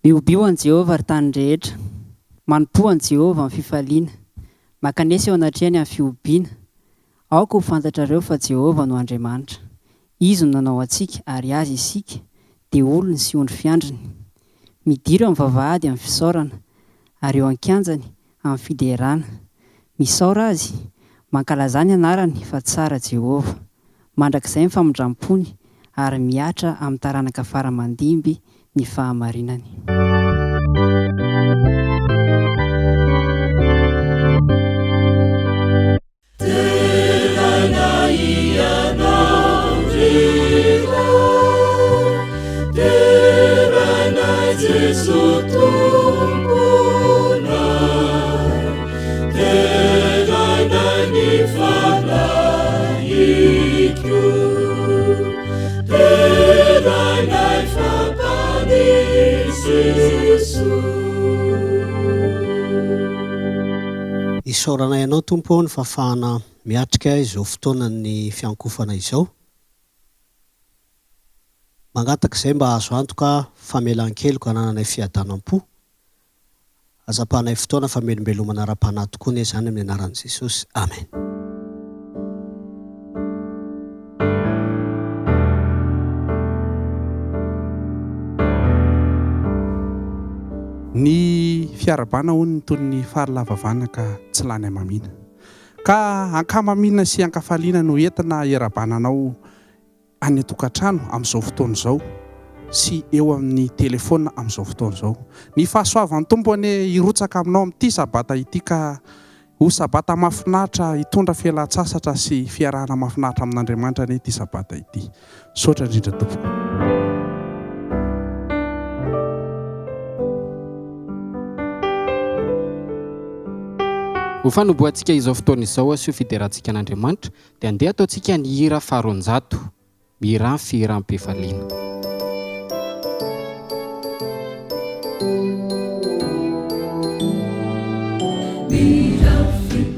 Biobio an Jehovah ary tany rehetra, manompo an Jehovah amin'ny fifaliana, makanesa eo anatrehany amin'ny fiobiana. Aoka ho fantatrareo fa Jehovah no Andriamanitra. Izy no nanao antsika ary azy isika dia olony sy ondry fiandriny. Midira eo amin'ny vavahady amin'ny fisaorana ary eo an-kianjany amin'ny fiderana. Misaora azy, mankalaza ny anarany fa tsara Jehovah. Mandrakizay ny famondram-pony ary miatra amin'ny taranaka faramandimby ny fahamarinany. Isaoranay ianao tompo ny fafahana miatrika izao fotoanany fiankofana izao. Mangatak'izay mba azo antoka famelan-keloka anananay fiadanam-po. Azapanay fotoana famelombelomana ara-panahy tokoa ny zany amin'ny anaran'i Jesosy. Amen. Ny fiarabana hono tony ny farilavavana ka tsy lany amamina. Ka ankamamina sy ankafaliana no entina iarabananao any atokantrano amin'izao fotoana izao sy eo amin'ny telefona amin'izao fotoana izao. Ny fahasoavan'ny tompo ane hirotsaka aminao amin'ity sabata ity ka ho sabata mafinahitra hitondra fialan-tsasatra sy fiarahana mafinahitra amin'Andriamanitra ane ity sabata ity. Saotra indrindra tompo. Ho fanomboantsika izao fotoana izao sy ho fiderantsika an'Andriamanitra dia andeha ataontsika ny hira faharoanjato, mihira fihiram-pifaliana.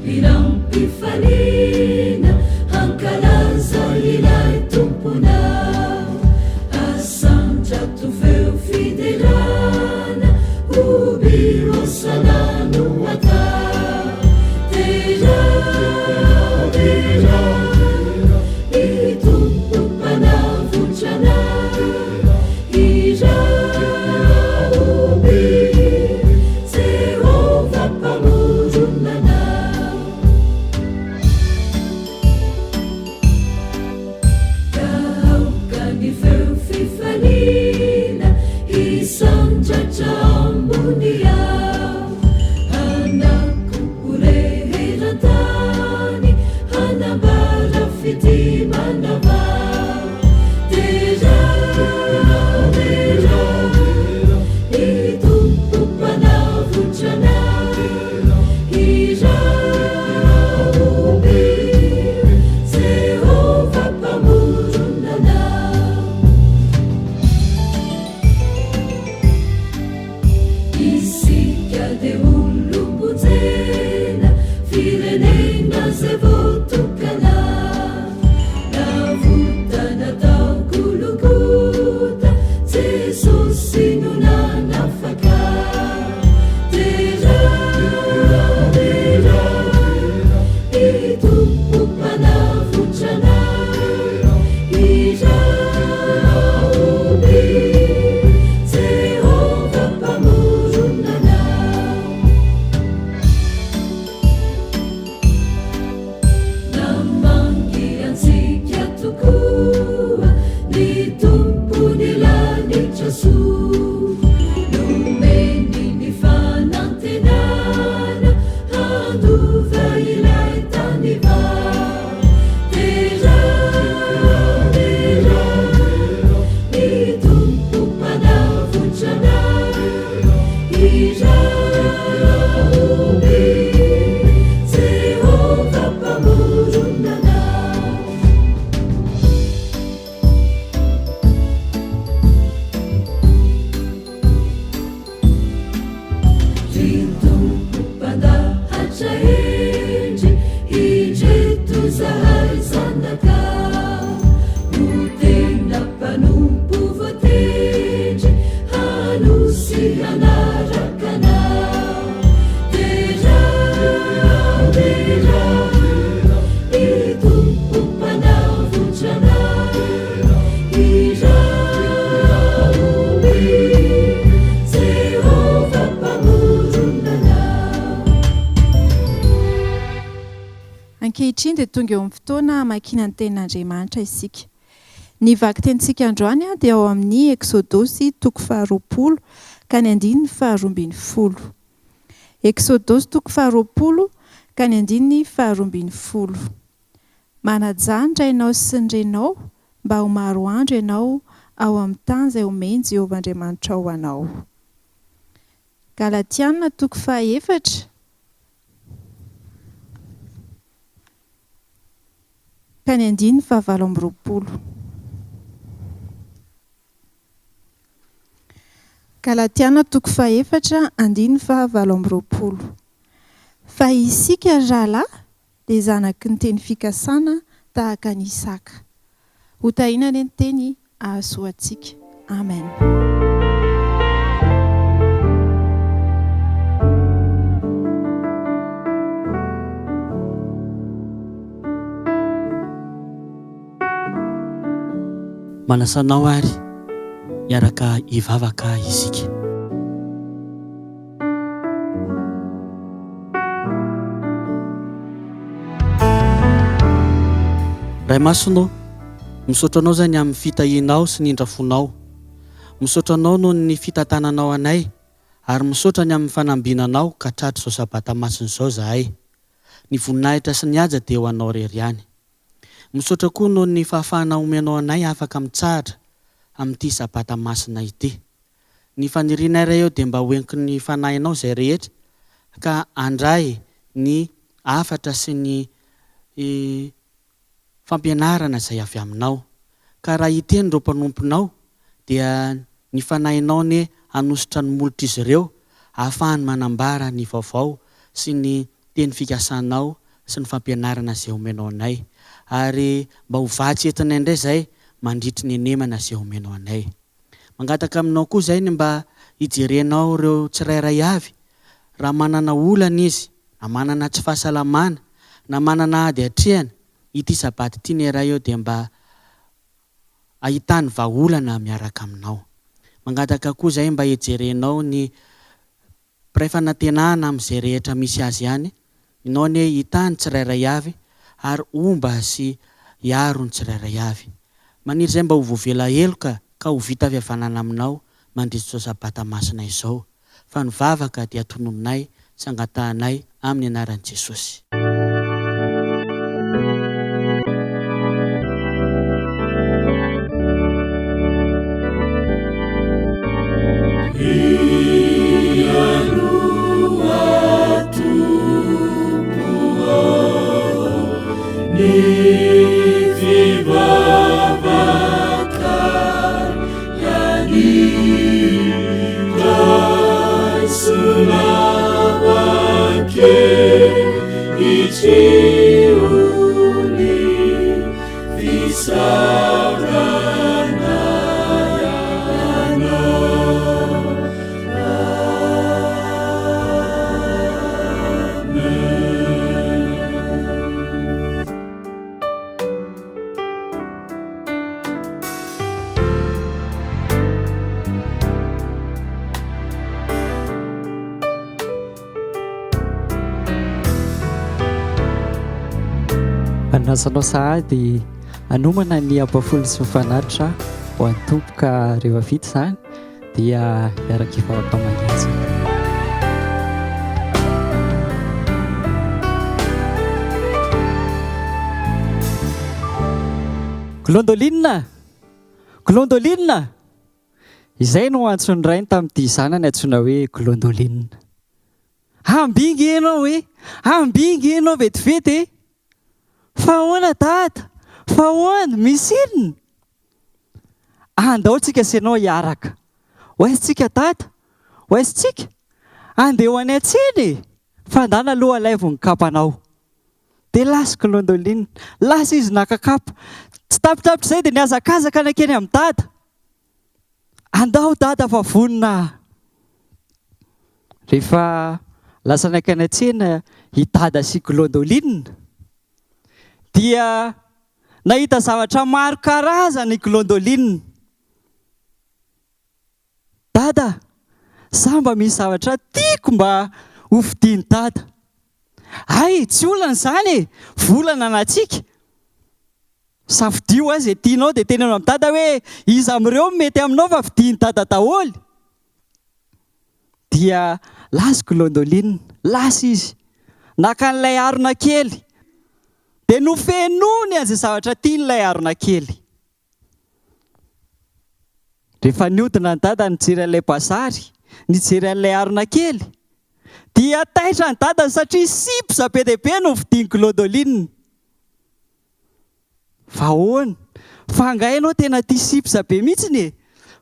Firam-pifaliana hankalaza ilay tomponao, asandrato veo fidelana oby osalano atao. ankehitriny dia tonga eo amin'ny fotoana makina ny tenin'Andriamanitra isika. Ny vaky tenintsika androany dia ao amin'ny Eksodosy 20 ka ny 20. Eksodosy 20 ka ny 20. Manajanitra ianao sy ny renao mba ho maro andro ianao ao amin'ny tany izay omeny Jehovah Andriamanitra ho anao. Galatiana 4 ka ny 20. Galatiana 4 20. Fa isika rahalahy dia zanaky ny teny fikasana tahaka ny Isaka. Ho tahinany ny teny ahasoantsika. Amen. Manasanao ary miaraka hivavaka isika. Ray masonao, misaotra anao zany amin'ny fitahianao sy ny indrafonao. Misaotra anao noho ny fitantananao anay, ary misaotra ny amin'ny fanambinanao ka tratra izao sabata masina izao zahay. Ny voninahitra sy ny haja dia ho anao rery ihany. Misaotra koa noho ny fahafahana omenao anay afaka mitsahatra amin'ity sabata masina ity. Ny fanirianay iray eo dia mba hoenky ny fanahinao izay rehetra ka andray ny afatra sy ny fampianarana izay avy aminao. Ka raha hiteny ireo mpanomponao dia ny fanahinao ny hanositra ny molotra izy ireo ahafahany manambara ny vaovao sy ny teny fikasanao sy ny fampianarana izay omenao anay. Ary mba ho vatsy entinay indray izay mandritry ny enemana izay omenao anay. Mangataka aminao koa izay ny mba hijerenao ireo tsirairay avy. Raha manana olana izy, na manana tsy fahasalamana, na manana ady hatrehana, ity sabata ity ny iray eo dia mba ahitany vahaolana miaraka aminao. Mangataka koa izay mba hijerenao ny mpiray fanantenana amin'izay rehetra misy azy ihany. Ianao ny hitany tsirairay avy ary omba sy hiaro ny tsirairay avy. Maniry izay mba ho voavela heloka ka ho vita fihavanana aminao mandritra izao sabata masina izao. Fa ny vavaka dia tonominay sy angatahanay amin'ny anaran'i Jesosy. Nasanao sahady anomana ny ampafolo sy mifanaritra ho antompoka rehefa vita izany dia miaraka hivavaka manitsy. Glondolinina izay no antsony rainy tamin'ity zanany antsoina hoe glondolinina. Ambingy ianao vetivety fa ahoana dada? Fa ahoana? Misy inona? Andao tsika sy ianao hiaraka. Hoaisintsika dada? Hoaisintsika? Andeha ho any an-tsena fandana aloha alay vao nikapanao. Dia lasa glondolinina, lasa izy nakakapa. Tsy tapitapitra izay dia niazakazaka nakeny amin'ny dada. Andao dada fa vonina. Rehefa lasa nakany an-tsena i dada sy glondolinina dia nahita zavatra maro karazana glondolinina. Dada, za mba misy zavatra tiako mba hofidiany dada. Ay, tsy olana izany e, volana anantsika. Safidio azy tianao dia tena amin'ny dada hoe izy amin'ireo mety aminao fa vidiany dada daholo. Dia lasy glôndôlina, lasy izy. Naka an'ilay arona kely. Dia nofenony an'izay zavatra tian'ilay arona kely. Rehefa niodina ny dada nijery an'ilay bazary, nijery an'ilay arona kely. Dia taitra ny dada satria sipsa be dia be no vidiany glôndôlina. Fa ahoana? Fa angahy ianao tena tia sipsa be mihitsiny e.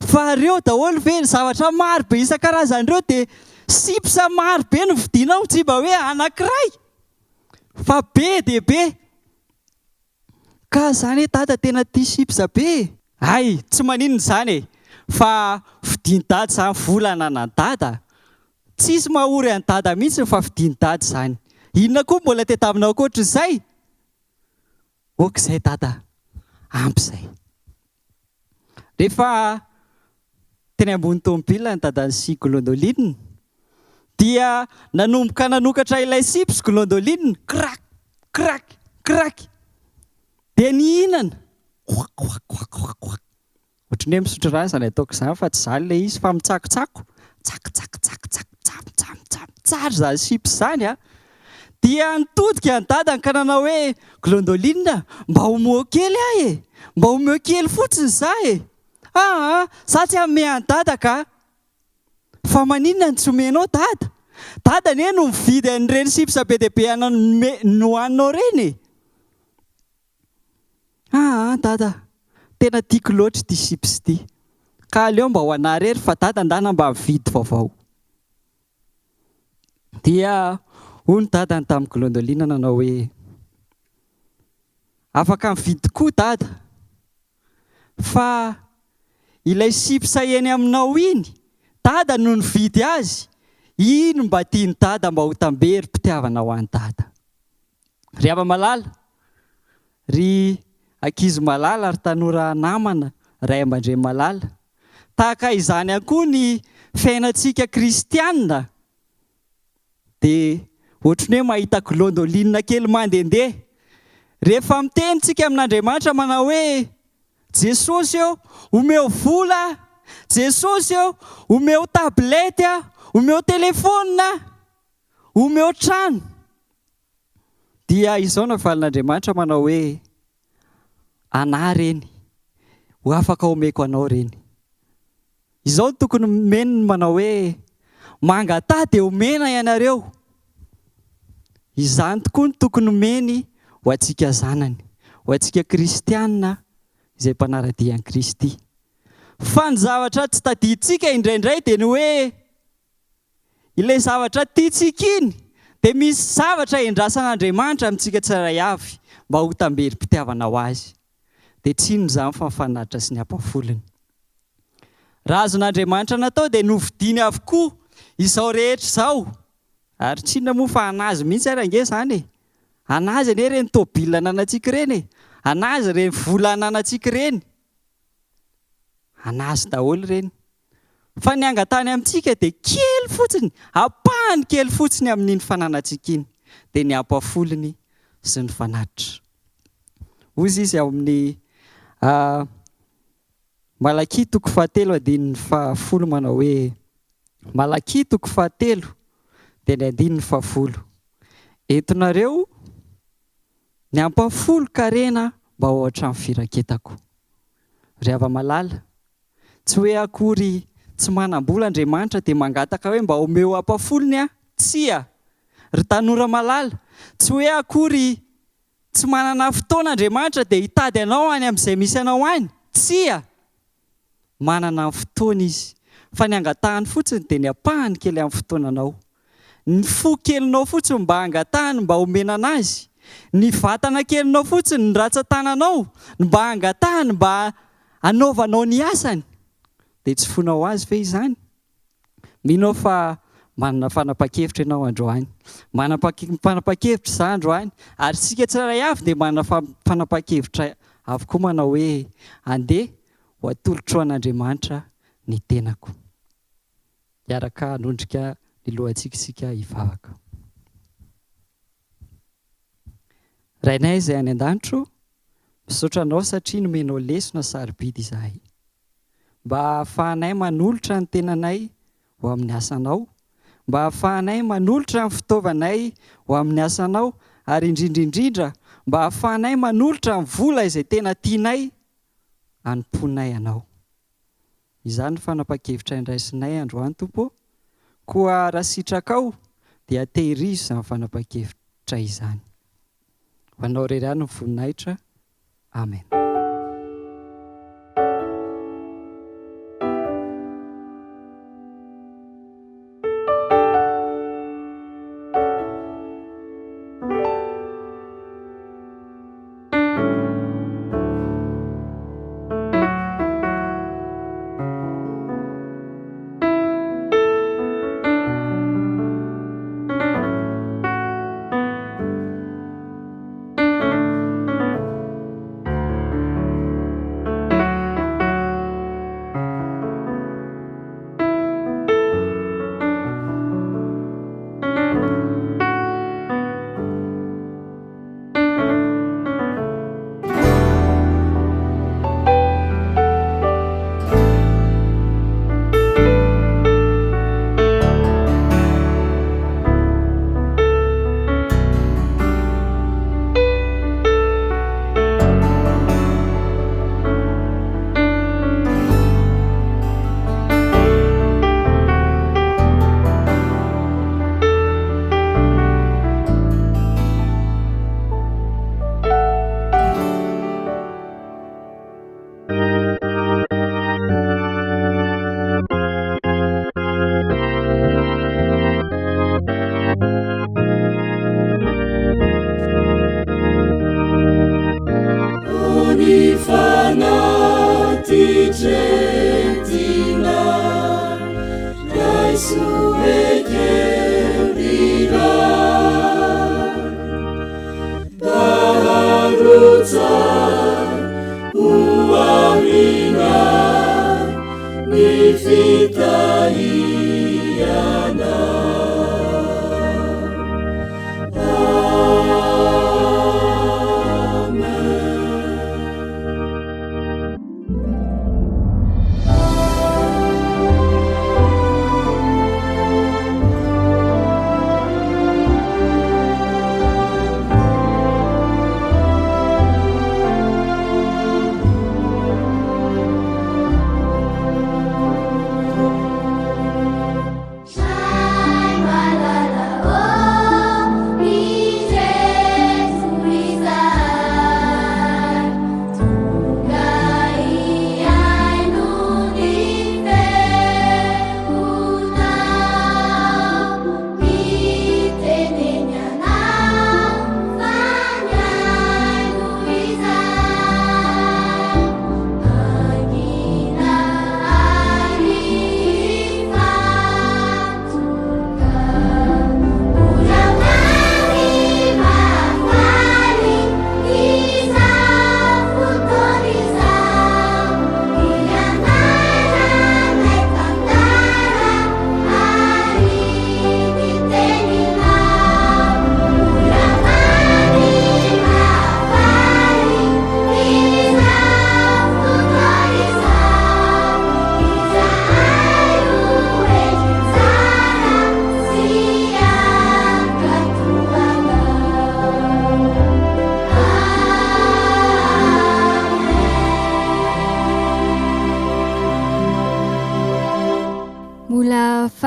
Fa ireo daholo ve ny zavatra maro be isan-karazan'ireo dia sipsa maro be no vidianao, tsy mba hoe anankiray. Fa be dia be. Ka izany hoe dada tena tia sipsa be. Ay, tsy maninona izany e. Fa vidiany dada izany volana na dada. Tsisy mahory an'ny dada mihitsy fa vidiany dada izany. Inona koa mbola tadiavinao ankoatr'izay? Okizay dada, ampy izay. Rehefa teny ambony tômôbila ny dada sy glôndôlina, dia nanomboka nanokatra ilay sips glôndôlina, krak, krak, krak. Dia nihinana. Ohatran'ny hoe misotro rano izany ataoko izany fa tsy izany ilay izy fa mitsakotsako. Tsak, tsak, tsak, tsak, tsap, tsap, tsap, tsara izany sips izany a. Dia nitodika ny dada ka nanao hoe glôndôlina, mba homeo kely ahy e. Mba homeo kely fotsiny izaho e. Za tsy hanome any dada ka. Fa maninona ny tsy omenao dada? Dada ne no mividy an'ireny sipsa be dia be nohaninao ireny e. Dada, tena tiako loatra ity sips ity. Ka aleo mba ho anahy rery fa dada ndana mba mividy vaovao. Dia hoy ny dada ny tamin'ny glôndôlina nanao hoe afaka mividy koa dada. Fa ilay sipsa eny aminao iny, dada no nividy azy. Ino mba tiany dada mba ho tamberim-pitiavana ho an'ny dada. Ry ava malala, ry ankizy malala ary tanora namana, ray aman-dreny malala. Tahaka izany koa ny fiainantsika kristianina. Dia ohatran'ny hoe mahita glôndôlina kely mandendeha. Rehefa mitenitsika amin'Andriamanitra manao hoe Jesosy eo, omeo vola, Jesosy eo, omeo tablety, omeo telefônina, omeo trano. Dia izao navalin'Andriamanitra manao hoe anahy reny, ho afaka omeko anao reny. Izao tokony meniny manao hoe mangatahy dia omena ianareo. Izany tokoa ny tokony omeny ho antsika zanany, ho antsika kristianina izay mpanara-dia an'i Kristy. Fa ny zavatra tsy tadiditsika indraindray dia ny hoe ilay zavatra tiantsika iny dia misy zavatra endrasan'Andriamanitra amintsika tsirairay avy mba ho tamberim-pitiavana ho azy. Dia tsy inona izany fa mifanaritra sy ny ampafolony. Raha azon'Andriamanitra natao dia novidiany avokoa izao rehetra izao. Ary tsy inona moa fa anazy mihitsy ary ange izany e. Anazy ane ireny tôbila ananantsika ireny e. Anazy ireny vola ananantsika ireny. Anazy daholo ireny. Fa ny angatany amintsika dia kely fotsiny, apahany kely fotsiny amin'iny fananantsika iny. Dia ny ampafolony sy ny fanatitra. Ozy izy ao amin'ny Malaki 3:10 manao hoe Malaki 3:10 dia ny 10:10. Entonareo ny ampafolo karena mba ohatra amin'ny firaketako. Ry ava malala, tsy hoe akory tsy manam-bola Andriamanitra dia mangataka hoe mba omeo ampafolony tsia. Ry tanora malala, tsy hoe akory tsy manana fotoana Andriamanitra dia hitady anao any amin'izay misy anao any. Tsia. Manana fotoana izy. Fa ny angatahany fotsiny dia ny apahany kely amin'ny fotoananao. Ny fo kelinao fotsiny mba angatahany mba omenana azy. Ny vatana kelinao fotsiny ny ratsan-tananao mba angatahany mba anaovanao ny asany. Dia tsy fonao azy ve izany? Minao fa manana fanapa-kevitra ianao androany. Fanapa-kevitra za androany. Ary sika tsirairay avy dia manana fanapa-kevitra avokoa manao hoe andeha ho atolotro an'Andriamanitra ny tenako. Iaraka hanondrika ny lohantsika isika hivavaka. rainay izay any an-danitro misaotra anao satria nomenao lesona sarobidy izahay mba hahafahanay manolotra ny tenanay ho amin'ny asanao mba hahafahanay manolotra ny fitaovanay ho amin'ny asanao ary indrindraindrindra mba hahafahanay manolotra ny vola izay tena tianay hanomponay anao izany fanapa-kevitra indraisinay androany tompo koa raha sitrakao dia tehirizo izany fanapa-kevitra izany ho anao rery any ny voninahitra amen.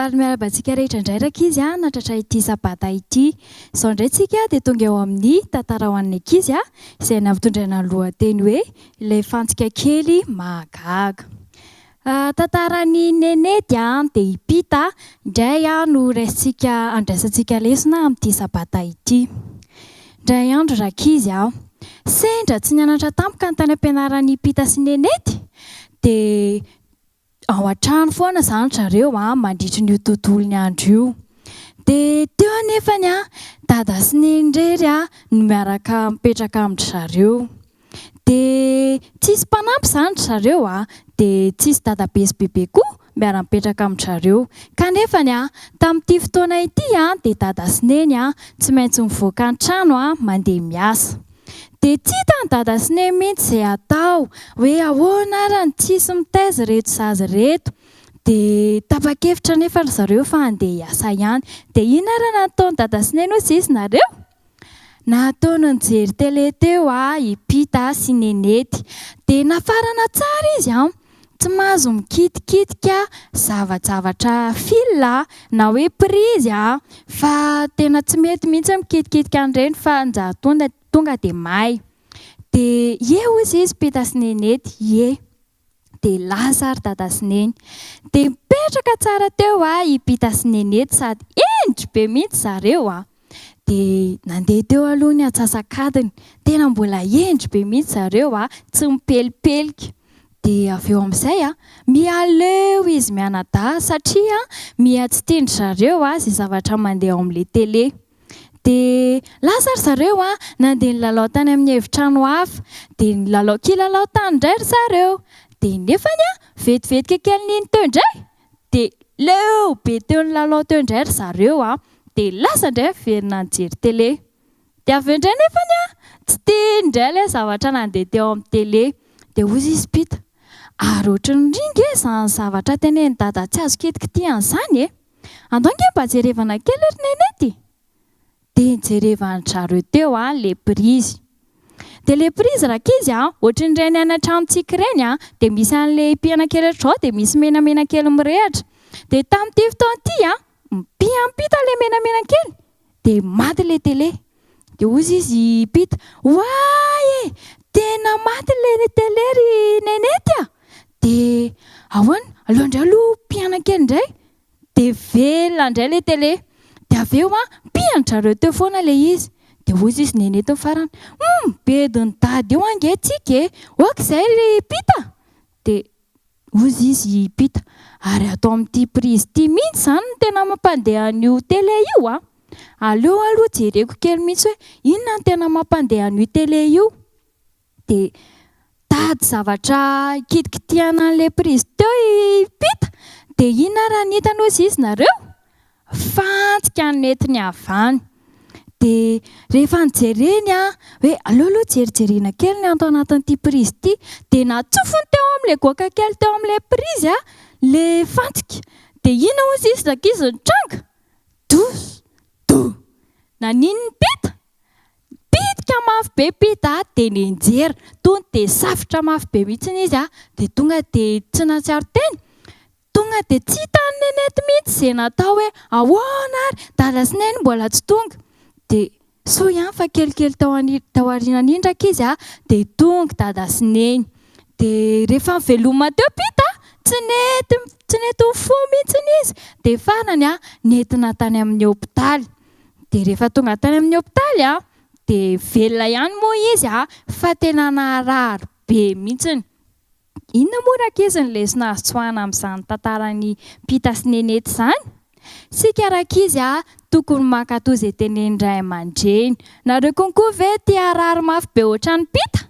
Miarabantsika rehetra indrairaka izy natratra ity sabata ity izao indray tsika dia tonga eo amin'ny tantara ho an'ny ankizy izay navitondraina ny lohateny hoe ilay fantsika kely mahagaga. Tantaran'ny Nene dia hipita indray no andraisantsika lesona amin'ity sabata ity. Indray andro rakizy sendra tsy nianatra tampoka ny tany ampianaran'ny Hipita sy Nenety dia ao an-trano foana izany zareo mandritry ny tontolony andro io. Dia teo anefany dada sy nendrery no miaraka mipetraka amin'ny zareo. Dia tsisy mpanampy izany zareo dia tsisy dadabe sy bebe koa miara-mipetraka amin'ny zareo. Kanefany tamin'ity fotoana ity dia dada sy neny tsy maintsy mivoaka an-trano mandeha miasa. dia tsy hitany dada sy ne mihitsy izay atao hoe ahoana ary ny tsisy mitaiza reto zazy reto. Dia tapa-kevitra nefa ry zareo fa andeha hiasa ihany. Dia ina ary nataony dada sy neny hozy izy nareo? Nataony nijery tele teo ipita sy nenety. Dia nafarana tsara izy tsy mahazo mikitikitika zavajavatra fila na hoe prizy fa tena tsy mety mihitsy mikitikitika an'ireny fa tonga dia may. Dia ozy izy pita sy nenety dia lasa ary dada sy neny. Dia mipetraka tsara teo ipita sy nenety sady endry be mihitsy zareo dia nandeha teo aloha ny atsasakadiny. Tena mbola endry be mihitsy zareo tsy mipelipelika. Dia avy eo amin'izay mialeo izy mianadahy satria miha-tsy tindry zareo izay zavatra mandeha ao amin'ilay tele. Dia lasa ry zareo nandeha nilalao tany amin'ny efitrano hafa. Dia nilalao kilalao tany indray ry zareo. Dia nefany vetivetika kely niny teo indray. Dia leo be teo nilalao teo indray ry zareo dia lasa indray verina nijery tele. Dia avy eo indray nefany tsy tia indray ilay zavatra nandeha teo amin'ny tele. Dia hozy izy pita, ary ohatran'ny ringa izany zavatra teneny dada tsy azo kitikitiana izany andonge mba jerevana kely ry nenety. Dia nijerevana zareo teo ilay prizy. Dia ilay prizy rakizy ohatran'ireny any an-tranontsika ireny dia misy an'ilay piana kely ohatr'izao dia misy menamena kely mirehatra. Dia tamin'ity fotoana ity miampita ilay menamena kely dia maty ilay tele. Dia hozy izy pita, hoay tena maty ilay tele ry nenety Dia ahoana aloha indray aloha piana kely indray. Dia velona indray ilay tele. Dia avy eo pianatra teo foana ilay izy. Dia hozy izy nenety ny farany, bediny dady eo ange tsika oak'izay ry pita. Dia hozy izy pita, ary atao amin'ity prizy ity mihitsy izany no tena mampandeha an'io tele io aleo aloha jereko kely mihitsy hoe inona no tena mampandeha an'io tele io. Dia tady zavatra kitikitiana an'ilay prizy teo pita. Dia inona raha nitany hozy izy nareo? Fantsika ny netiny avany. Dia rehefa nijereny hoe aleo aloha jerijerena kely ny atao anatin'ity prizy ity. Dia natsofony teo amin'ilay goaka kely teo amin'ilay prizy ilay fantsika. Dia inona hozy izy rakizy nitranga? Nanin'ny pita? Pitika mafy be pita dia nianjera. Tonga dia safitra mafy be mihitsy izy dia tonga dia tsy natsiaro teny. Tonga dia tsy hitany nenety mihitsy izay natao hoe ahoana ary dada sy neny mbola tsy tonga. Dia so ihany fa kelikely tao aorianany iny ndraiky izy dia tonga dada sy neny. Dia rehefa miveloma teo pita tsy nety mifo mihitsy izy. Dia farany nentina tany amin'ny hôpitaly. Dia rehefa tonga tany amin'ny hôpitaly dia velona ihany moa izy fa tena naharary be mihitsy. Inona moa rakizy ny lesona azo tsoahana amin'izany tantaran'ny pita sy nenety izany? Sika rakizy tokony mankatoy izay tenen'ny ray aman-dreny. Nareo konkoa ve tia harary mafy be ohatran'ny pita?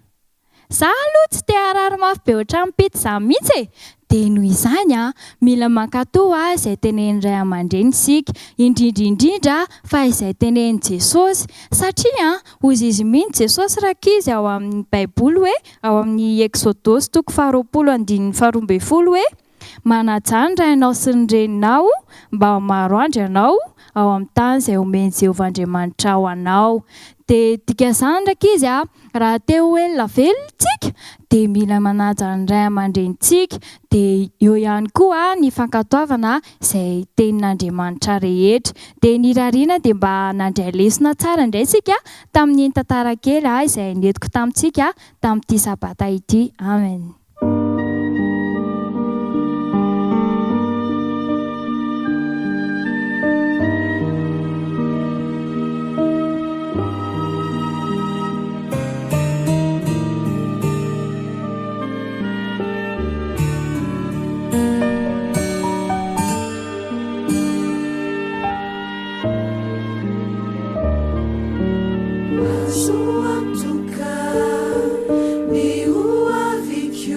Izaho aloha tsy tia harary mafy be ohatran'ny pita izany mihitsy. Dia noho izany mila mankatoy izay tenen'ny ray aman-dreny sika, indrindra fa izay tenen'i Jesosy. Satria hozy izy mihitsy Jesosy rakizy ao amin'ny Baiboly hoe ao amin'ny Exodosy 20:12 hoe manaja ny rainao sy ny reninao mba maro andro ianao ao amin'ny tany izay omeny Jehovah-Andriamanitra ho anao. Dia dikazany rakizy raha te ho elona velontsika dia mila manaja ny ray aman-drenitsika. Dia eo ihany koa ny fankatoavana izay tenin'Andriamanitra rehetra. Dia ny rariana dia mba nandray lesona tsara indray sika tamin'ny tantara kely izay nentiko tamintsika tamin'ity sabata ity. Amen. Maso antoka ny ho avikio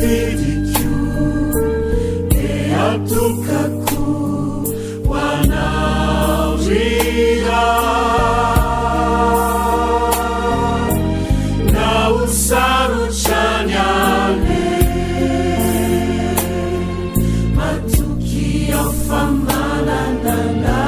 tidiko eatokako hoanao rira na hosarotrany ale matoky ao famalanana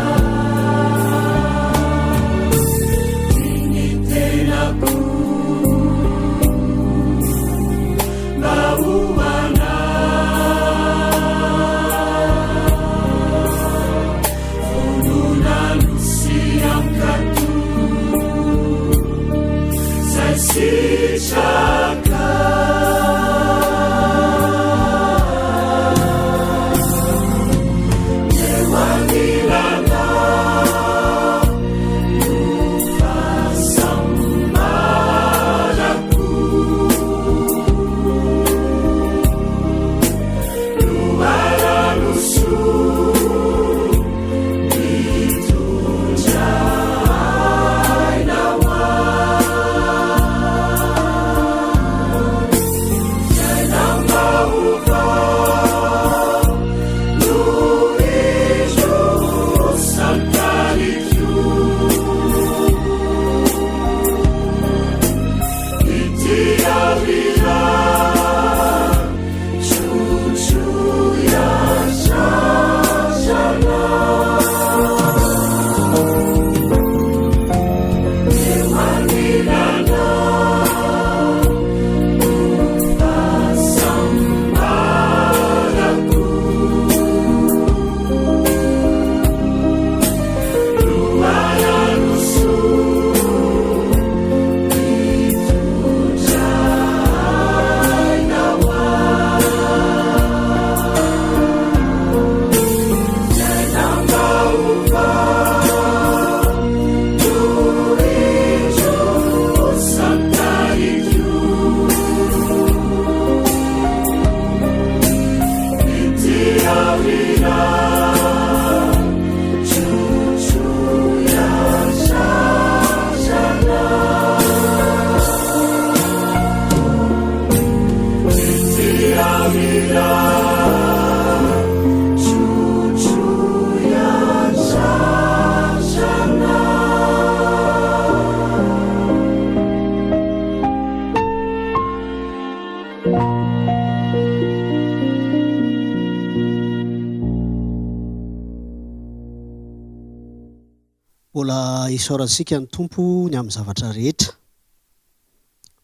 mbola isaorantsika ny tompo ny amin'ny zavatra rehetra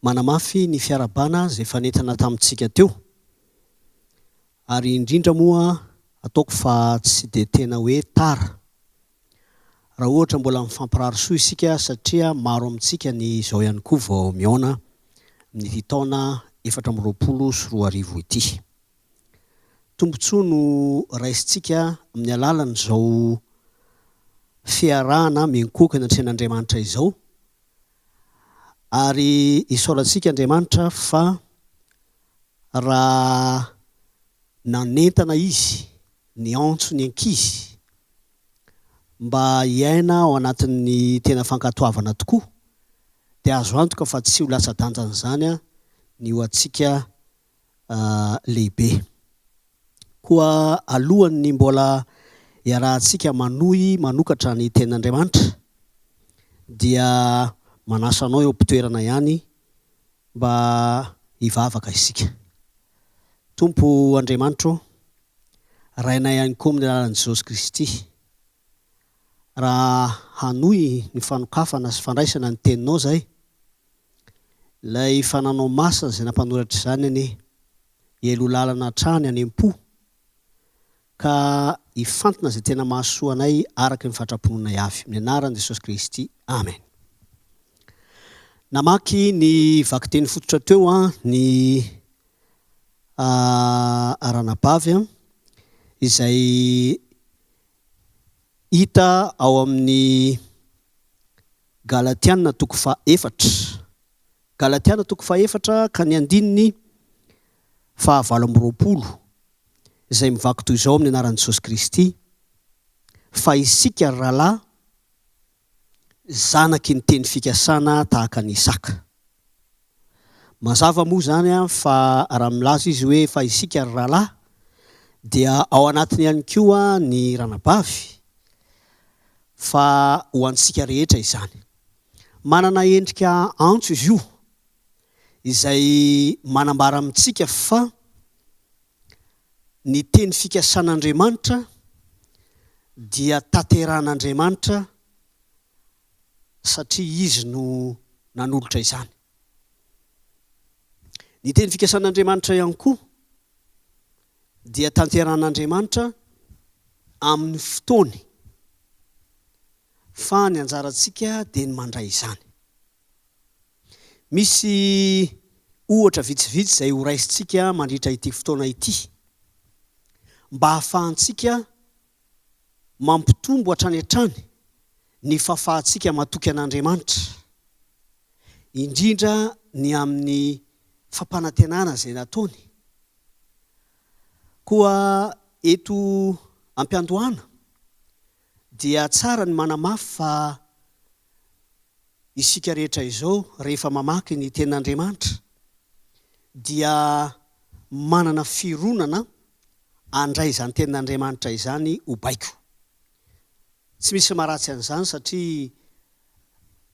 manamafy ny fiarabana zay fanentana tamintsika teo ary indrindra moa ataoko fa tsy dia tena hoe tara raha ohatra mbola mifampirary soa isika satria maro amintsika ny izao ihany koa vao miaona ny taona 2024 ity tombontsoa no raisintsika amin'ny alalan'izao fiarahana miankoka ny antren'Andriamanitra izao ary isaorantsika Andriamanitra fa raha nanentana izy ny antso ny ankizy mba hiaina ao anatin'ny tena fankatoavana tokoa dia azo antoka fa tsy ho latsa-danjana zany ny ho antsika lehibe koa alohan'ny mbola iarahantsika manohy manokatra ny ten'Andriamanitra dia manasanao eo am-pitoerana ihany mba hivavaka isika Tompo Andriamanitra rainay ihany koa amin'ny alalan'i Jesosy Kristy raha hanohy ny fanokafana sy fandraisana ny teninao zay lay fananao masina zay nampanoratra izany any elo lalana hatrany any am-po ka hifantona zay tena mahasoa anay araka ny fatrapononay avy amin'ny anaran'i Jesosy Kristy amen. Namaky ny vaky teny fototra teo ny aranabavy izay hita ao amin'ny Galatiana toko 4 Galatiana toko 4 ka ny andininy 19 izay mivaky toy izao amin'ny anaran'i Jesosy Kristy fa isika rahalahy zanaky ny teny fikasana tahaka ny Isaka mazava moa zany fa raha milaza izy hoe fa isika ry rahalahy dia ao anatiny ihany koa ny ranabavy fa ho antsika rehetra izany. Manana endrika antso izy io izay manambara amintsika fa ny teny fikasan'Andriamanitra dia tanteran'Andriamanitra satria izy no nanolotra izany. Ny teny fikasan'Andriamanitra ihany koa dia tanteran'Andriamanitra amin'ny fotoany fa ny anjarantsika dia ny mandray izany. Misy ohatra vitsivitsy izay ho raisintsika mandritra ity fotoana ity mba hahafahantsika mampitombo hatrany hatrany ny fahafahantsika matoky an'Andriamanitra, indrindra ny amin'ny fampanantenana izay nataony. Koa eto am-piandohana dia tsara ny manamafy fa isika rehetra izao rehefa mamaky ny tenin'Andriamanitra dia manana fironana andray izany tenin'Andriamanitra izany ho baiko. Tsy misy maharatsy an'izany satria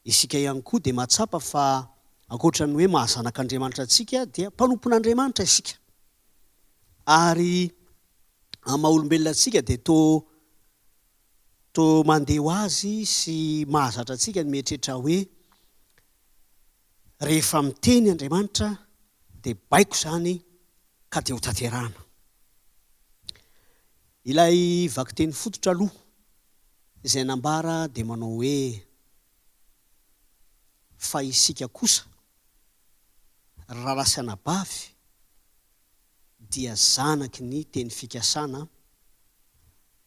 isika ihany koa dia mahatsapa fa ankoatran'ny hoe mahazanak'Andriamanitra antsika dia mpanompon'Andriamanitra isika. Ary amaha-olombelona antsika dia to mandeha ho azy sy mahazatra antsika ny mieritreritra hoe rehefa miteny Andriamanitra dia baiko zany ka dia ho tanterana. Ilay vaky teny fototra aloha izay nambara dia manao hoe fa isika kosa raha sy anabavy dia zanaky ny teny fikasana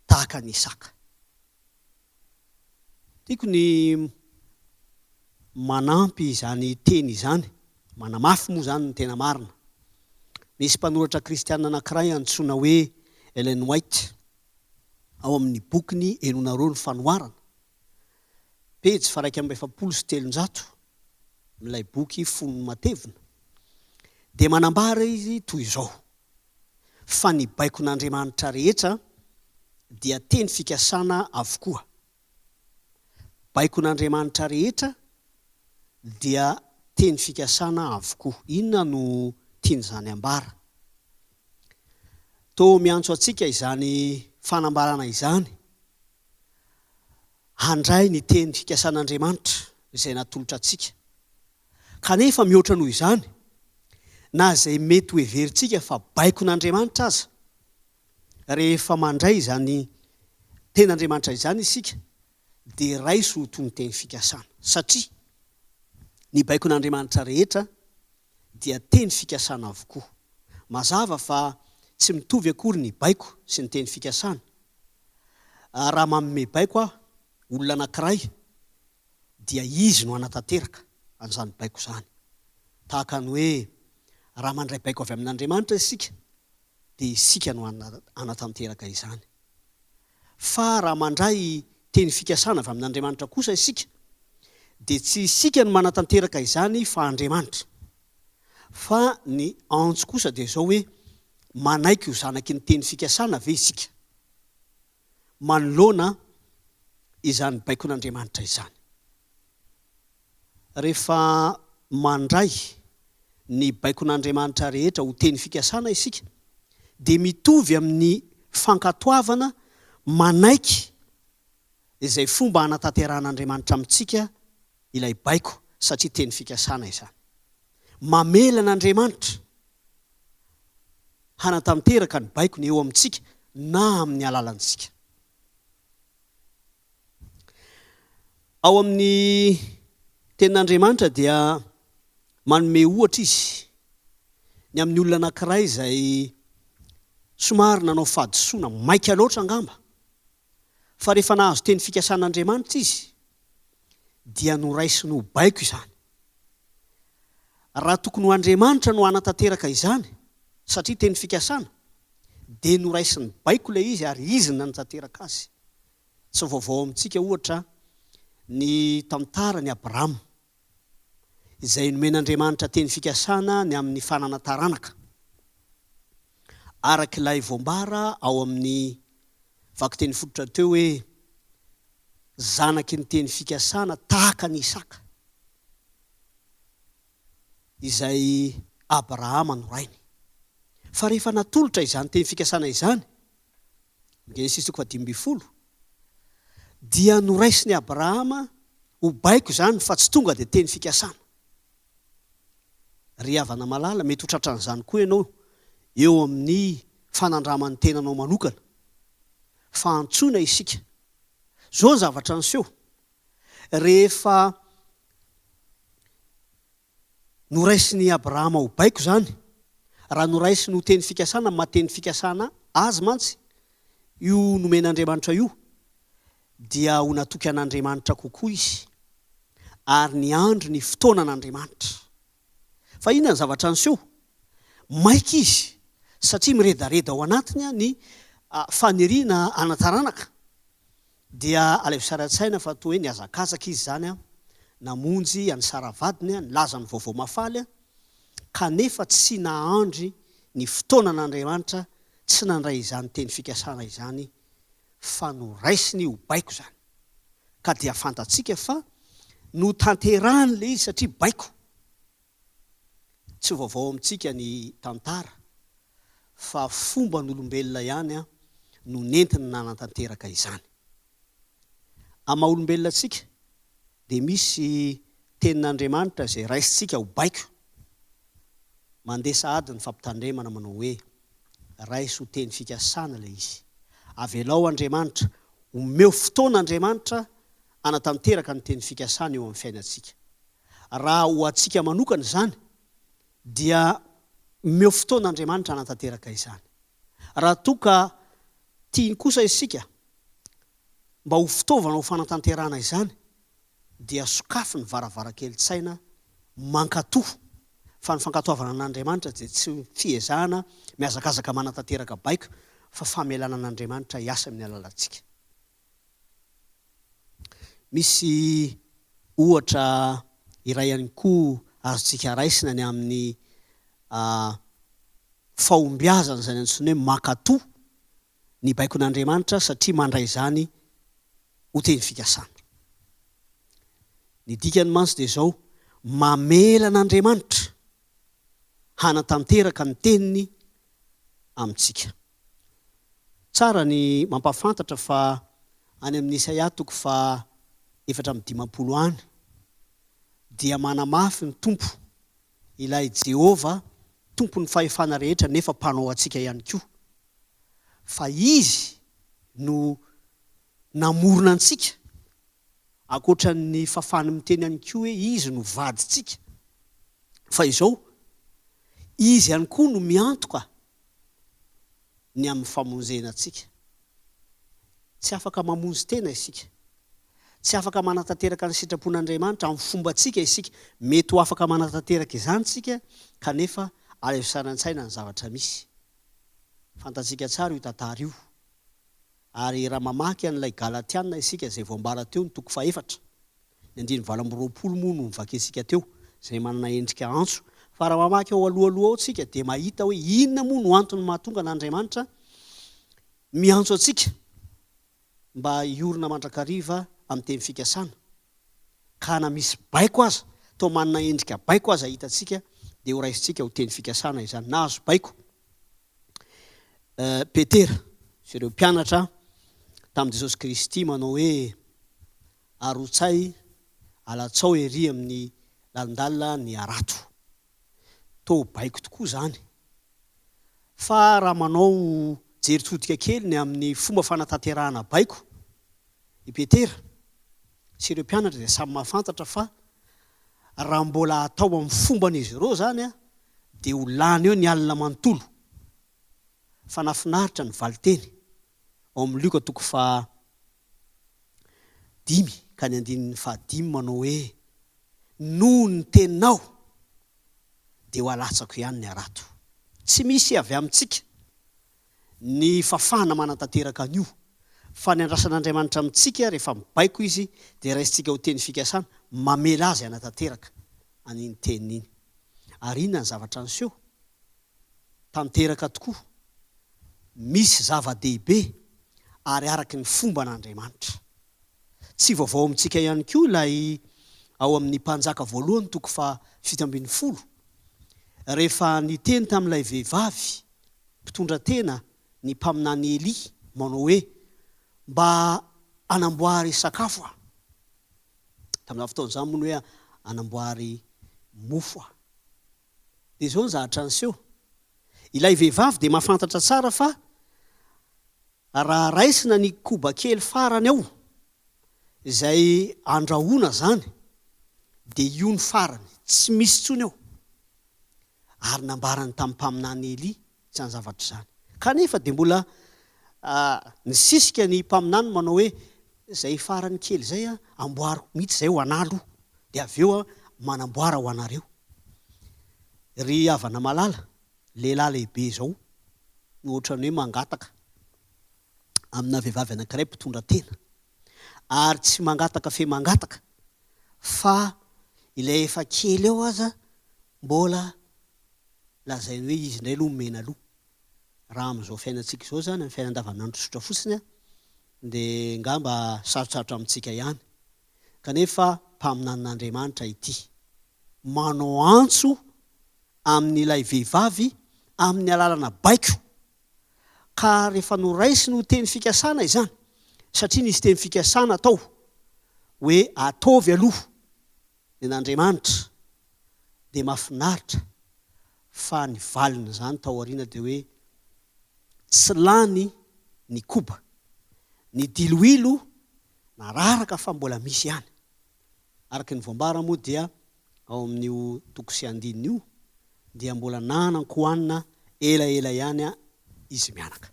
tahaka ny Isaka. Tiako ny manampy izany teny izany, manamafy moa zany ny tena marina. Misy mpanoratra kristianina anankiray antsoina hoe Ellen White ao amin'ny bokiny Enona roa ny fanoharana pejy 177 milay boky Fonony Matevina dia manambara izy toy izao: fa ny baikon'Andriamanitra rehetra dia teny fikasana avokoa. Baikon'Andriamanitra rehetra dia teny fikasana avokoa. Inona no tian'izany ambara? Tô miantso atsika izany fanambarana izany handray ny teny fikasan'Andriamanitra izay natolotra atsika. Kanefa mihoatra noho izany, na izay mety ho heverintsika fa baikon'Andriamanitra aza, rehefa mandray izany ten'Andriamanitra izany isika dia raiso ho toy ny teny fikasana, satria ny baikon'Andriamanitra rehetra dia teny fikasana avokoa. Mazava fa tsy mitovy akory ny baiko sy ny teny fikasana. Raha manome baiko olona anankiray dia izy no anatanteraka an'izany baiko zany. Tahaka ny hoe raha mandray baiko avy amin'Andriamanitra isika dia isika no anatanteraka izany. Fa raha mandray teny fikasana avy amin'Andriamanitra kosa isika dia tsy isika no manatanteraka izany fa Andriamanitra. Fa ny antso kosa dia zao hoe manaiky ho zanaky ny teny fikasana ve isika, manoloana izany baikon'Andriamanitra izany. Rehefa mandray ny baikon'Andriamanitra rehetra ho teny fikasana isika dia mitovy amin'ny fankatoavana manaiky izay fomba anatanteran'Andriamanitra amintsika ilay baiko, satria teny fikasana izany. Mamela an'Andriamanitra hanatanteraka ny baiko ny eo amintsika na amin'ny alalantsika. Ao amin'ny tenin'Andriamanitra dia manome ohatra izy ny amin'ny olona anankiray izay somary nanao fahadisoana maika loatra angamba, fa rehefa nahazo teny fikasan'Andriamanitra izy dia noraisiny ho baiko izany. Raha tokony ho Andriamanitra no anatanteraka izany satria teny fikasana, dia noraisiny baiko ilay izy ary izy no nanatanteraka azy. Tsy vaovao amintsika ohatra ny tamin'ny tarany Abrahama. izay nomen'Andriamanitra teny fikasana ny amin'ny fanana taranaka. Arak'ilay voambara ao amin'ny vakiteny fototra teo hoe zanaky ny teny fikasana tahaka ny Isaka izay Abrahama norainy. Fa rehefa natolotra izany teny fikasana izany, Genesis 15, dia noraisiny Abrahama ho baiko zany fa tsy tonga dia teny fikasana. Ry havana malala, mety ho tratran'izany koa ianao eo amin'ny fanandraman'ny tenanao manokana. Fa antsoina isika. Zao ny zavatra niseho. Rehefa noraisiny Abrahama ho baiko zany, raha noraisiny ho teny fikasana, mateny fikasana azy mantsy, io nomen'Andriamanitra io, dia ho natoky an'Andriamanitra kokoa izy. Ary ny andro ny fotoanan'Andriamanitra. Fa inona ny zavatra niseho? Maika izy, satria miredareda ao anatiny ny faniriana anataranaka. Dia alaivo sara an-tsaina fa toa hoe niazakazaka izy zany namonjy any saravadiny nilaza ny vaovao mafaly kanefa tsy nahandry ny fotoanan'Andriamanitra, tsy nandray izany teny fikasana izany, fa noraisiny ho baiko zany. Ka dia fantatsika fa no tanterahany le izy satria baiko. Tsy vaovao amintsika ny tantara, fa fomba n'olombelona ihany no nentiny nanatanteraka izany. Ama olombelona tsika dia misy tenin'Andriamanitra izay raisitsika ho baiko. Mandeha sahady ny fampitandremana manao hoe raisy ho teny fikasana le izy. Avelao Andriamanitra, omeo fotoan'Andriamanitra anatanteraka ny teny fikasana eo amin'ny fiainantsika. Raha ho atsika manokana zany, dia omeo fotoan'Andriamanitra anatanteraka izany. Raha toka tiany kosa isika mba ho fitaovana ho fanatanterana izany, dia sokafy ny varavarankely-tsaina mankatoa. Fa ny fankatoavana an'Andriamanitra dia tsy fiezahana miazakazaka manatanteraka baiko, fa famelana an'Andriamanitra hiasa amin'ny alalantsika. Misy ohatra iray ihany koa azontsika raisina ny amin'ny fahombiazana izany antsoina hoe mankatoa ny baikon'Andriamanitra satria mandray izany ho teny fikasana. Ny dikany mantsy dia zao, mamela an'Andriamanitra hanatanteraka ny teniny amintsika. Tsara ny mampafantatra fa any amin'ny Isaia 4:15 any, dia manamafy ny tompo ilay Jehova, tompon'ny fahefana rehetra, nefa mpanao atsika ihany koa. Fa izy no namorona antsika, akoatra ny fafany miteny ihany koa hoe izy no vaditsika. Fa izao, izy ihany koa no miantoka ny amin'ny famonjena atsika. Tsy afaka mamonjy tena isika. Tsy afaka manatanteraka ny sitrapon'Andriamanitra amin'ny fombatsika isika. Mety ho afaka manatanteraka izany tsika, kanefa alaivo sara an-tsaina ny zavatra misy. Fantatsika tsara io tantara io. Ary raha mamaky an'ilay Galatiana isika izay voambara teo ny 4, ny 9:20 moa no nivaketsika teo, izay manana endrika antso. Fa raha mamaky ao aloha ao tsika dia mahita hoe inona moa no antony mahatonga n'Andriamanitra miantso atsika mba hiorina mandrakariva amin'ny teny fikasana. Ka na misy baiko aza, tao manana endrika baiko aza hitatsika, dia ho raisitsika ho teny fikasana izany. Na azo baiko. Petera sy ireo mpianatra tamin'i Jesosy Kristy manao hoe arotsay alatsao ery amin'ny landalina ny arato. Tô baiko tokoa zany. Fa raha manao jeritodika kely ny amin'ny fomba fanatanterahana baiko, i Petera sy ireo mpianatra dia samy mahafantatra fa raha mbola atao amin'ny fomban'izy ireo zany dia ho lany eo ny alina manontolo. Fa nafinaritra ny valiteny ao amin'ny Luka 5:5 manao hoe noho ny teninao dia ho alatsako ihany ny arato. Tsy misy avy amintsika ny fafana manatanteraka an'io, fa ny andrasan'Andriamanitra amintsika rehefa mibaiko izy dia raisitsika ho teny fikasana, mamela azy anatanteraka. an'iny teniny iny. Ary inona ny zavatra niseho? Tanteraka tokoa. Misy zava-dehibe ary araky ny fomba n'Andriamanitra. Tsy vaovao amintsika ihany koa ilay ao amin'ny mpanjaka voalohany 7:70. Rehefa niteny tamin'ilay vehivavy mpitondra tena ny mpaminany Eli manao hoe mba anamboary sakafo a. Tamin'ny fotoana izany moa hoe anamboary mofo a. Dia izao ny zavatra niseho. Ilay vehivavy dia mahafantatra tsara fa raha raisina ny koba kely farany ao izay andrahoana zany dia io ny farany, tsy misy tsony ao. Ary nambarany tamin'ny mpaminany Eli izany zavatra izany. Kanefa dia mbola nisisika ny mpaminany manao hoe izay farany kely izay amboariko mihitsy izay ho analo, dia avy eo manamboara ho anareo. Ry havana malala, lehilahy lehibe izao no ohatran'ny hoe mangataka amina vehivavy anankiray mpitondra tena. Ary tsy mangataka fe mangataka fa ilay efa kely eo aza mbola lazainy hoe izy indray aloha mena aloha. Raha amin'izao fiainantsika izao zany, amin'ny fiainana andavanandro sotra fotsiny dia ngamba sarotsarotro amintsika ihany. Kanefa mpaminan'Andriamanitra ity manao antso amin'ilay vehivavy amin'ny alalana baiko. Ka rehefa noraisy no teny fikasana izany, satria nisy teny fikasana atao hoe ataovy aloha ny n'Andriamanitra, dia mahafinaritra fa ny valiny izany tao aoriana dia hoe tsy lany ny koba, ny diloilo nararaka fa mbola misy ihany. Araky ny voambara moa dia ao amin'io 9 io dia mbola nanan-kohanina elaela ihany izy mianaka.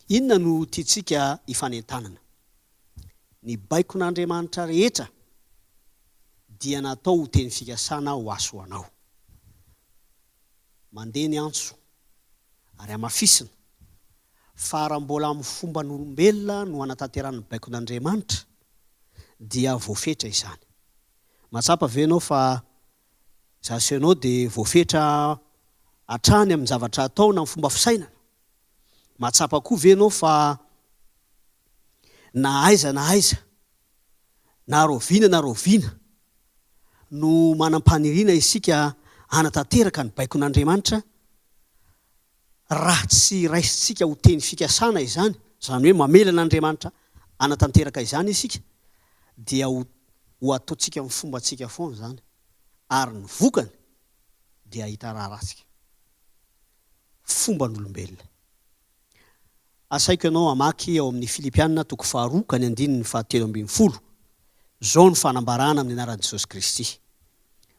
Inona no tiantsika ifanentanana? Ny baiko n'Andriamanitra rehetra dia natao ho teny fikasana ho aso anao. Mandeha ny antso ary amafisina fa raha mbola amin'ny fomba n'olombelona no anatanterana ny baiko n'Andriamanitra dia voafetra izany. Matsapa ve ianao fa zasenao dia voafetra hatrany amin'ny zavatra ataona amin'ny fomba fisainana? Matsapa koa ve ianao fa na aiza na roviana no manam-paniriana isika anatanteraka ny baiko n'Andriamanitra raha tsy raisitsika ho teny fikasana izany, izany hoe mamela n'Andriamanitra anatanteraka izany isika, dia ho ataontsika amin'ny fombantsika foana izany, ary ny vokany dia ahita ratsika. Fomba n'olombelona. Asaiko ianao hamaky ao amin'ny Filipianina 2:17. Zao ny fanambarana amin'ny anaran'i Jesosy Kristy.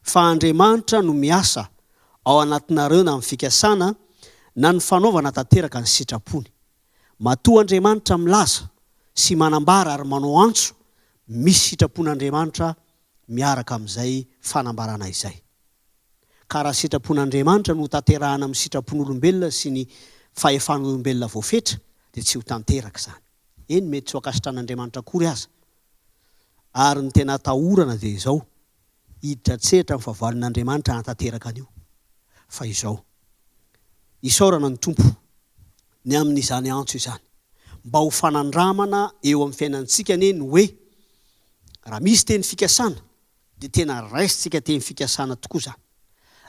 Fa Andriamanitra no miasa ao anatinareo na amin'ny fikasana na ny fanaovana tanteraka ny sitrapony. Matoa Andriamanitra milaza sy manambara ary manao antso misy sitrapon'Andriamanitra miaraka amin'izay fanambarana izay. Ka raha sitrapon'Andriamanitra no tanterahana amin'ny sitrapon'olombelona sy ny fahefan'olombelona voafetra dia tsy ho tanteraka izany. Eny mety tsy ho akasitrahan'Andriamanitra akory aza. Ary ny tena atahorana dia izao, hiditra tseritra amin'ny fahavalon'Andriamanitra anatanteraka an'io. Fa izao, isaorana ny tompo ny amin'izany antso izany, mba ho fanandramana eo amin'ny fiainantsika neny hoe raha misy teny fikasana dia tena raisitsika teny fikasana tokoa zany.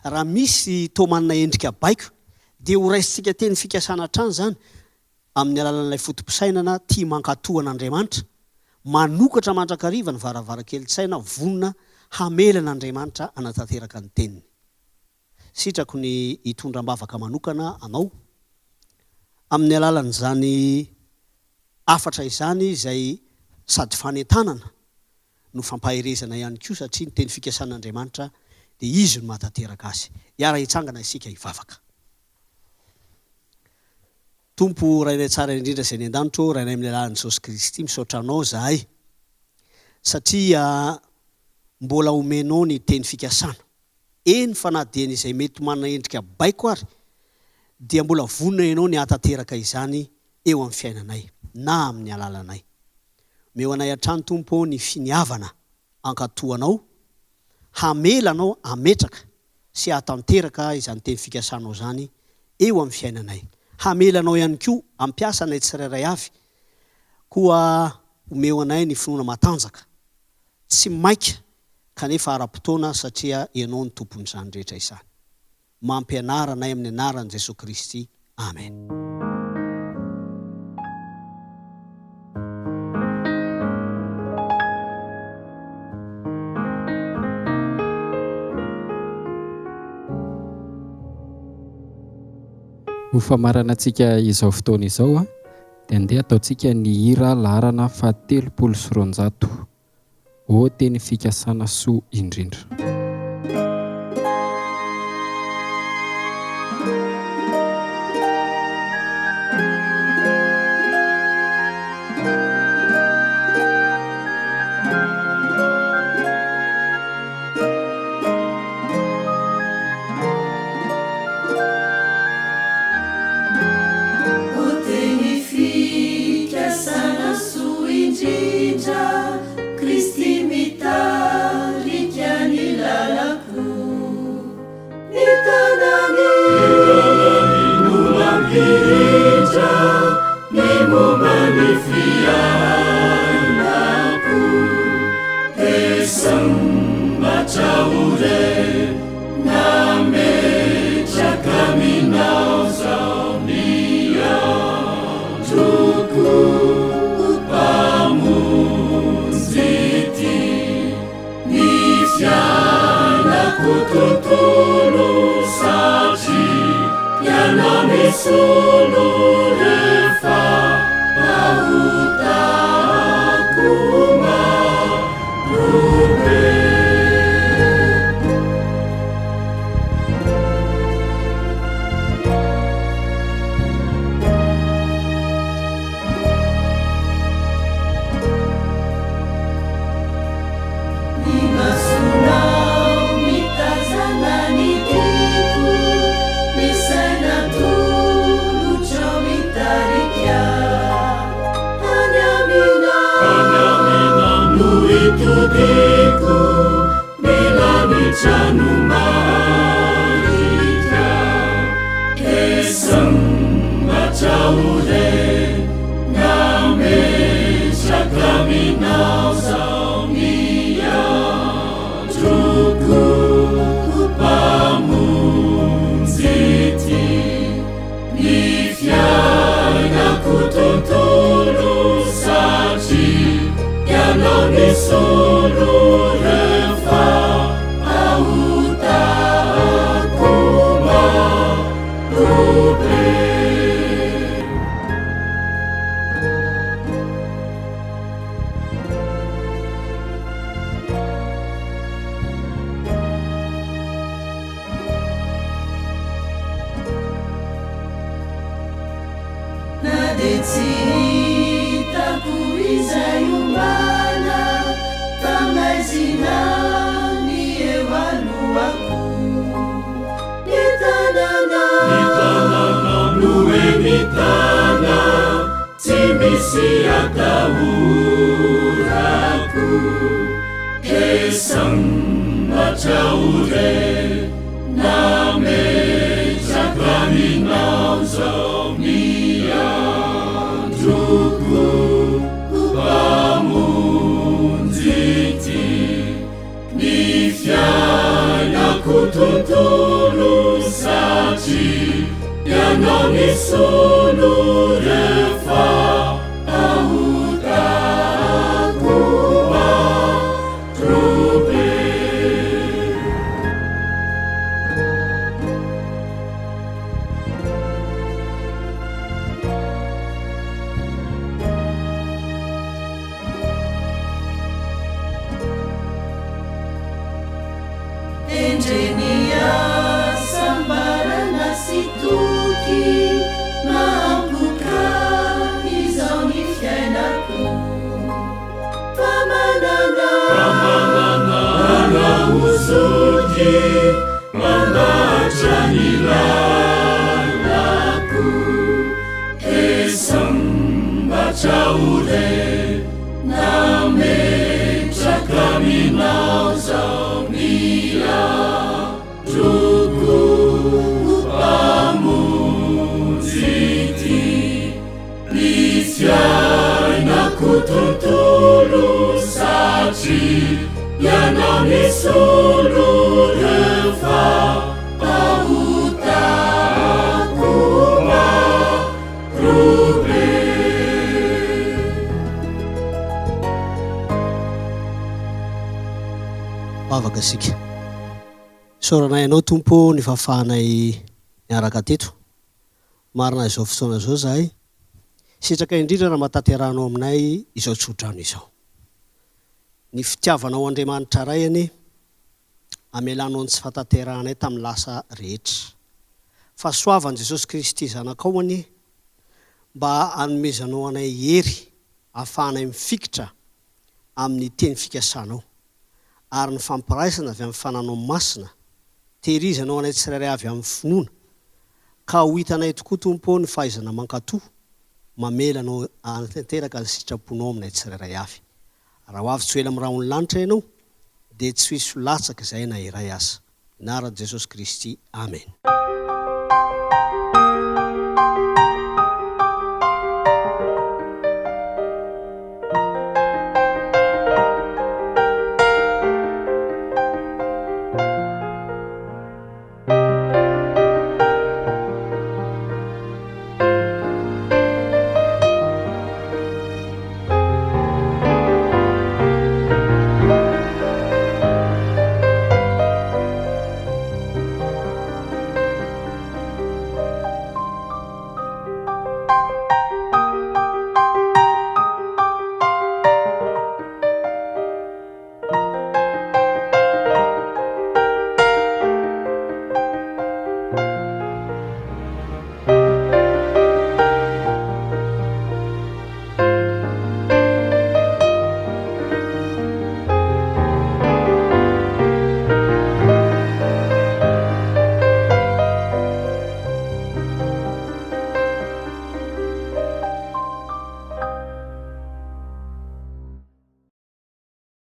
Raha misy toa manana endrika baiko dia ho raisitsika teny fikasana hatrany zany amin'ny alalan'ilay fotom-pisainana tia mankatohan'Andriamanitra, manokatra mandrakariva ny varavarankely-tsaina vonona hamela n'Andriamanitra anatanteraka ny teniny. Sitrako ny hitondram-bavaka manokana anao amin'ny alalan'izany afatra izany izay sady fanentanana no fampaherezana ihany koa, satria ny teny fikasan'Andriamanitra dia izy no mahatanteraka azy. Hiara hitsangana isika hivavaka. Tompo rainay tsara indrindra izay ny an-danitro, rainay amin'ny alalan'i Jesosy Kristy, misaotra anao zahay satria mbola omenao ny teny fikasana. Eny fa na dia izay mety manana endrika baiko ary dia mbola vonona ianao ny hatanteraka izany eo amin'ny fiainanay na amin'ny alalanay. Meo anay hatrany Tompo ny finiavana ankatoanao hamelanao ametraka sy atanteraka izany teny fikasanao zany eo amin'ny fiainanay. Hamelanao ihany koa ampiasanay tsirairay avy koa omeo anay ny finoana matanjaka tsy maika kanefa ara-potoana satria ianao ny tompon'izany rehetra izany. Mampianaranay amin'ny anaran'i Jesosy Kristy. Amen. Ho famaranantsika izao fotoana izao dia andeha ataontsika ny hira laharana 790. O teny fikasana soa indrindra. Kristi mitarika ny lalako, ny tanany no mampiritra, ny momba ny fiainako, esambatra ore nametraka aminao zao miandroko. Tontolo satria ianao misolo rehefa ahotako marobe. Ny masonao Tudiko milani chanu marika, esamba chaure namecha kaminao zao miandroko, pamunziti ny fiainako tontolo satria ianao nisolo rehefa ahotako marobe. Na de tsy hitako izay ombana tamaizinany eo alohako, ny tanana no e mitana tsy misy atahorako, esambatra ore nametraka aminao zao miandroko, pamunziti ny fiainako tontolo satria ianao nisolo rehefa ahotako marobe. Engineer sambarana situki mampuka izao ny fiainako, famanana uzuki mandatra ny lalako, esambatra ore nametraka aminao zao misolo rehefa tahotakoma robe. Avaka asika soranay ianao tompo ny fahafahanay niaraka teto marina izao fotoana izao zahay sitraka indrindra raha mahatanteranao aminay izao tsodrano izao ny fitiavanao Andriamanitra rayany amelanao ny tsy fahatanteranay tamin'ny lasa rehetra fa soavan Jesosy Kristy zanakaony mba hanomezanao anay hery ahafahanay mifikitra amin'ny teny fikasanao ary ny fampiraisana avy amin'ny fananao masina tehirizanao anay tsirairay avy amin'ny finoana ka ho hitanay tokoa tompo ny fahaizana mankatoa mamelanao anatanteraka ny sitraponao aminay tsirairay avy raha ho avy tsy ela amin'ny raha onylanitra ianao dia tsy hisy latsaka izay na iray aza naran'i Jesosy Kristy amen.